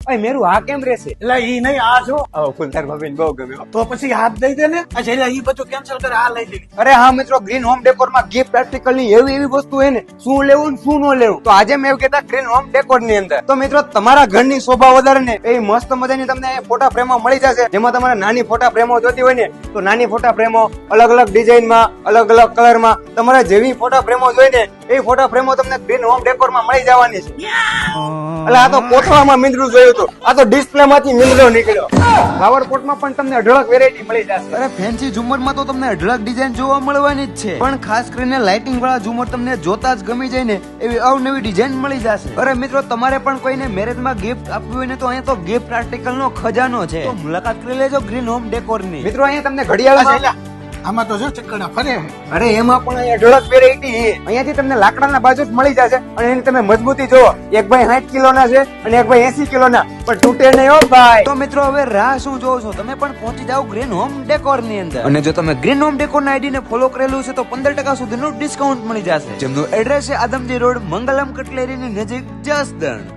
ભાઈ મેરું આ કેમ રહેશે? એટલે ઈ નહીં આ જો ફૂલદાર ભાભી બહુ ગમ્યો. તો પછી હાથ દઈ દે ને. અચ્છા એટલે ઈ બધું કેન્સલ કરે આ લઈ લેવી. અરે હા મિત્રો, ગ્રીન હોમ ડેકોર માં ગિફ્ટ આર્ટિકલ ની એવી વસ્તુ હોય ને, શું લેવું ને શું ન લેવું. તો આજે મેં એવું કહેતા ગ્રીન હોમ ડેકોર ની અંદર તો મિત્રો તમારા ઘરની શોભા વધારે ને એ મસ્ત મજાની તમને ફોટા ફ્રેમો મળી જશે. જેમાં તમારે નાની ફોટા ફ્રેમો જોતી હોય ને તો નાની ફોટા ફ્રેમો અલગ અલગ ડિઝાઇન માં, અલગ અલગ કલર માં, તમારે જેવી ફોટા ફ્રેમો જોઈ ને એ ફોટા ફ્રેમો તમને ગ્રીન હોમ ડેકોર માં મળી જવાની છે. એટલે આ તો કોથળામાં મીંદડું જોયું હતું, આ તો ડિસ્પ્લે માંથી મીંદડો નીકળ્યો. ફ્લાવર પોટ માં પણ તમને અઢળક વેરાયટી મળી જશે. અરે ફેન્સી ઝુમર માં તો તમને અઢળક ડિઝાઇન જોવા મળવાની જ છે, પણ ખાસ કરીને લાઇટિંગ વાળા ઝુમર તમને જોતા જ ગમી જાય ને એવી અવનવી ડિઝાઇન મળી જશે. અરે મિત્રો, તમારે પણ કોઈને મેરેજ માં ગિફ્ટ આપવી હોય ને તો અહીંયા તો ગિફ્ટ આર્ટિકલ નો ખજાનો છે. તો મુલાકાત કરી લેજો ગ્રીન હોમ ડેકોર ની. મિત્રો અહીંયા તમને ઘડિયાળ, આમાં તો જો ચક્કડા ફરે. અરે એમાં પણ અહીંયા અઢળક વેરાયટી છે. અહીંયાથી તમને લાકડાના બાજુ જ મળી જશે અને એની તમે મજબૂતી જોવો. એક ભાઈ 60 કિલો ના છે અને એક ભાઈ 80 કિલો ના, પણ તૂટે નહીં હો ભાઈ. તો મિત્રો હવે રાહ શું જોવો છો? તમે પણ પહોંચી જાઓ ગ્રીન હોમ ડેકોર ની અંદર. અને જો તમે ગ્રીન હોમ ડેકોર ના આઈડી ને ફોલો કરેલું છે તો 15% સુધીનું ડિસ્કાઉન્ટ મળી જશે. જેમનું એડ્રેસ છે આદમજી રોડ, મંગલમ કટલેરી ની નજીક, જસદણ.